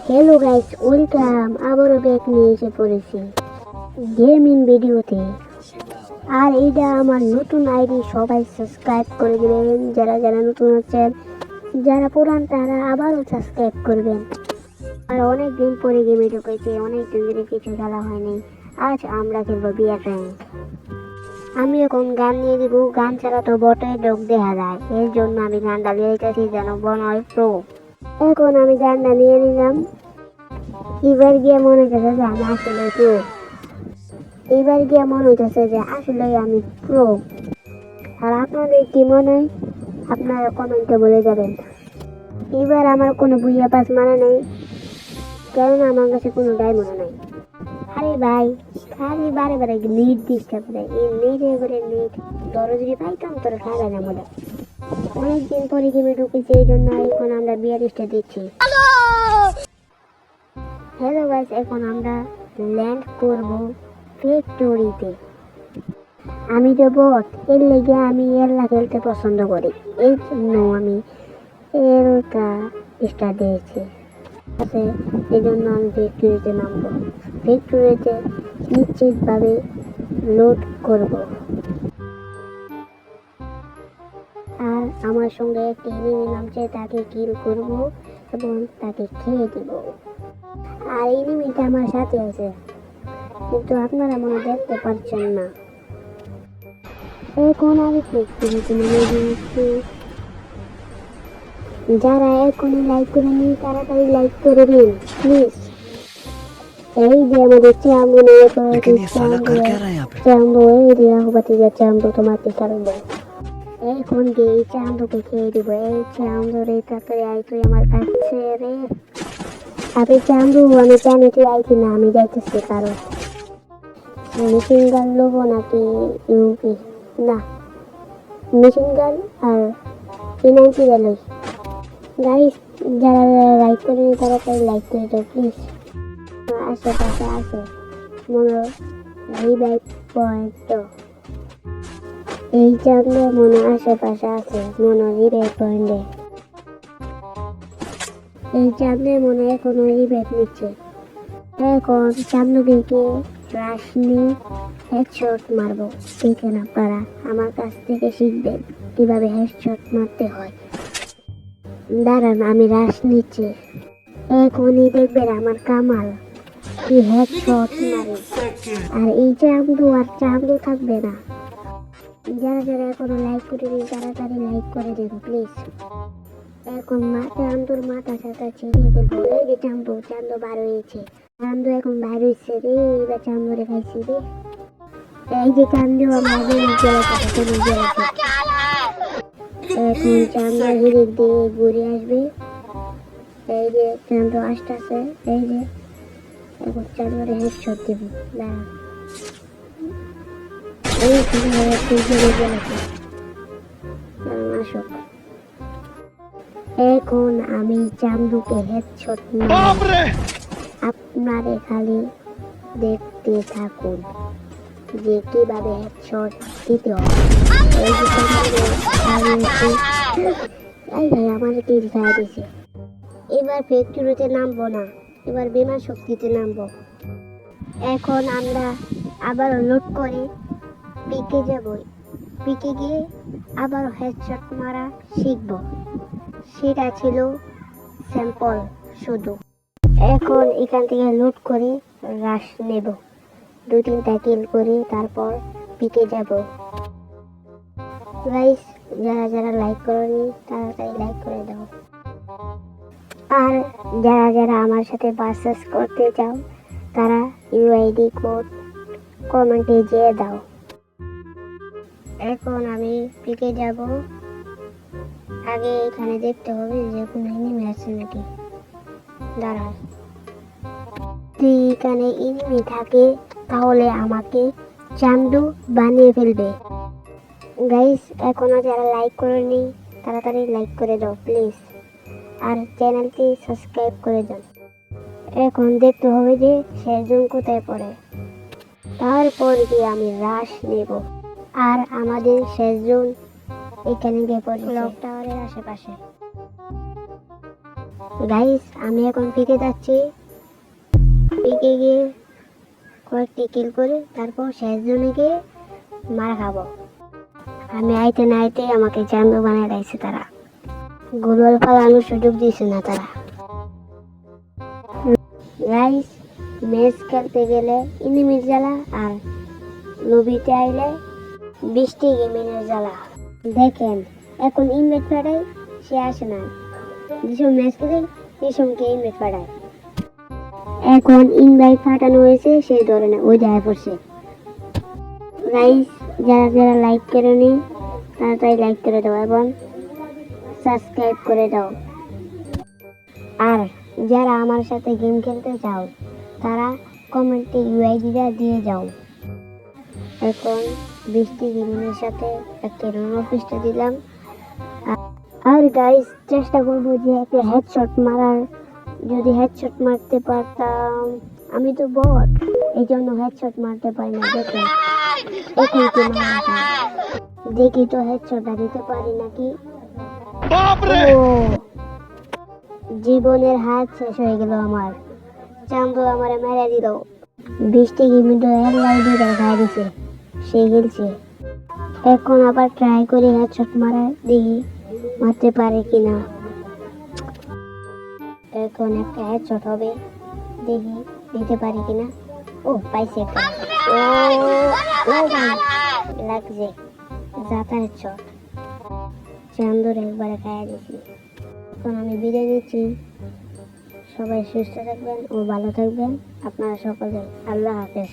Hello guys, welcome. আবারও back নিয়ে এসে পড়েছি গেমিং ভিডিওতে। আর এইটা আমার নতুন আইডি, সবাই সাবস্ক্রাইব করে দেবেন। যারা যারা নতুন আছেন, যারা পুরান তারা আবারও সাবস্ক্রাইব করবেন। আর অনেক দিন পরে গেমে ঢুকেছে, অনেক দিন ধরে কিছু খেলা হয়নি। আজ আমরা খেলবো বিয়ার র্যাঙ্ক। আমি এখন গান নিয়ে দিব, গান ছাড়া তো বটে ডোক দেখা যায়, এর জন্য আমি গানটা নিয়ে যেতেছি যেন বনয় প্রো। এখন আমি গানটা নিয়ে নিলাম। এবার গিয়ে মনে হইতেছে যে আমি আসলে প্রো। এবার গিয়ে মনে হইতেছে যে আসলে আমি প্রো। আর আপনাদের কি মনে হয় আপনারা কমেন্টে বলে যাবেন। এবার আমার কোনো বুইয়া পাস মানা নেই, কেননা আমার কাছে কোনো ডায়মন্ড নেই। আরে ভাই, খালি বারে বারে নেট ডিস্টার্ব দেয়। এই নেটে করে নেট ধরো যদি পাইতাম তোর খাবে না মনে। অনেকদিন পরে গেমে ঢুকেছে, এই জন্য এখন আমরা বিয়ারিস্টে দিচ্ছি। হ্যালো গাইস, এখন আমরা ল্যান্ড করব ফ্যাক্টরিতে। আমি তো বট, এর লেগে আমি এল্লা খেলতে পছন্দ করি, এই জন্য আমি এলটা স্টার্ট দিয়েছি। এই জন্য আমি ফ্যাক্টরিতে নামবো। ফ্যাক্টরিতে নিশ্চিতভাবে লোড করব। আর আমার সঙ্গে একটি এনিমি নামছে, তাকে কিল করব এবং তাকে খেয়ে দেব। আর এনিমিটা আমার সাথে আছে, কিন্তু আপনারা মনে দেখতে পাচ্ছেন না। এখন আমি ফ্যাক্টরিতে নেমে দিয়েছি। যারা এখনই লাইক করেনি তাড়াতাড়ি লাইক করে দিন প্লিজ। এই যে আমাদের চাম্বু নিয়ে চাম্বু এই রিয়া হবাতে যা চাম্বু তোমাকে ছাড়বো। এখন গিয়ে এই চাম্বুকে খেয়ে দিব। এই চাম্বু রে, তাড়াতাড়ি আই তুই আমার কাছে রে। আপনি চাম্বু, আমি জানি তুই আইছি না, আমি যাইতেছি। কারণ মেশিন গান লোবো নাকি ইউপি? না, মেশিন গান আর P90 গেলই। গাইস, যারা লাইক করেনি তাড়াতাড়ি লাইক করে দাও প্লিজ। আশেপাশে আছে মনে রিভাইভ পয়েন্ট, এই চাঁদে মনে আশেপাশে আছে মনে রিভাইভ পয়েন্টে। এই চাঁদে মনে এখনো রিভাইভ নিচ্ছে। এখন চান্দুকে রাশনি হেডশট মারবো। দেখেন আপনারা আমার কাছ থেকে শিখবেন কিভাবে হেডশট মারতে হয়। দাঁড়ান, আমি রাশ নিচ্ছি। এখনই দেখবেন আমার কামাল কি হেডশট মারে। আর এই চান্দু আর চান্দু থাকবে না। যারা যারা এখনো লাইক করেনি তাড়াতাড়ি লাইক করে দিন প্লিজ। এখন চান্দুর মাথা সাথে ছিঁড়িয়ে দেবো। এই যে চান্দু বার হয়েছে, চান্দু এখন বার হয়েছে রে। এবার চান্দুরে খাইছি রে। এই যে চান্দু আমরা এখন চান্দু হিরিক দিয়ে ঘুরে আসবে। এই যে চান্দু আসতেছে, এই যে এখন চান্দুরে হেডশট দিব। দাঁড়া, এই আসুক। এখন আমি চান্দুকে হেডশট মারব। আপনারে খালি দেখতে থাকুন যে কিভাবে হেডশট দিতে হয়। এই যে এই ভাই আমার তীর খাওয়া দিয়েছে। এবার ফ্যাক্টরিতে নামবো না, এবার বিমান শক্তিতে নামবো। এখন আমরা আবার লোড করে পিকে যাব। পিকে গিয়ে আবার হেডশট মারা শিখব। সেটা ছিল স্যাম্পল শুধু। এখন এখান থেকে লুট করে রাশ নেব, 2-3টা কিল করে তারপর পিকে যাব। গাইস, যারা যারা লাইক করেনি তাড়াতাড়ি লাইক করে দাও। আর যারা যারা আমার সাথে ভার্সেস করতে চাও তারা ইউআইডি কোড কমেন্টে দিয়ে দাও। এখন আমি পিকে যাব। আগে এখানে দেখতে হবে যে কোনো এনিমি আছে নাকি। দাঁড়ান, যদি এখানে এনিমি থাকে তাহলে আমাকে চান্দু বানিয়ে ফেলবে। গাইস, এখনো যারা লাইক করেনি তাড়াতাড়ি লাইক করে দাও প্লিজ। আর চ্যানেলটি সাবস্ক্রাইব করে দাও। এখন দেখতে হবে যে শেষজন কোথায় পড়ে, তারপর গিয়ে আমি রাশ নেব। আর আমাদের শেষজন এখানে গিয়ে পড়ে ক্লক টাওয়ারের আশেপাশে। গাইস আমি এখন পিকে যাচ্ছি, পিকে গিয়ে কয়েকটি কিল করে তারপর শেষ জনে গিয়ে মার খাবো। আমি আইতে না আইতে আমাকে চান্দু বানায় রাখছে তারা, গোলওয়াল ফালানোর সুযোগ দিয়েছে না তারা। গাইস ম্যাচ খেলতে গেলে ইনিমির জ্বালা আর লবিতে আইলে বৃষ্টি গেমিনের জ্বালা। দেখেন এখন ইনভাইট পাঠাই, সে আসে না, যেসব ম্যাচ খেলে সেসমকে ইনভাইট পাঠায়। এখন ইনভাইট পাঠানো হয়েছে সেই ধরনের ওই জায়গায় পড়ছে। গাইস যারা যারা লাইক করেনি তাড়াতাড়ি লাইক করে দাও এবং সাবস্ক্রাইব করে দাও। আর যারা আমার সাথে গেম খেলতে চাও তারা কমেন্টে ইউআইডিটা দিয়ে যাও। এখন বৃষ্টি গেমিংয়ের সাথে একটা রন অফিসটা দিলাম। আর গাইস চেষ্টা করবো যে একটা হেডশট মারার, যদি হেডশট মারতে পারতাম। আমি তো বট, এই জন্য হেডশট মারতে পারি না। দেখেন এখন কি মারা, দেখি তো হেডশটটা দিতে পারি নাকি। ও জীবনের হাত শেষ হয়ে গেল আমার, চান্দু আমারে মেরে দিল। বৃষ্টি গেমিংটা এর লাইভে দেখা দিছে, সে খেলছে। এখন আবার ট্রাই করে হেডশট মারা, দেখি মারতে পারে কিনা। এখন একটা হেডশট হবে, দেখি দিতে পারি কিনা। ও পাইছে একটা, ও ও লাগছে যাতা হেডশট, চান্দুর একবারে খাইয়া দিছি। এখন আমি বিদায় নিচ্ছি, সবাই সুস্থ থাকবেন ও ভালো থাকবেন। আপনারা সকলে আল্লাহ হাফেজ।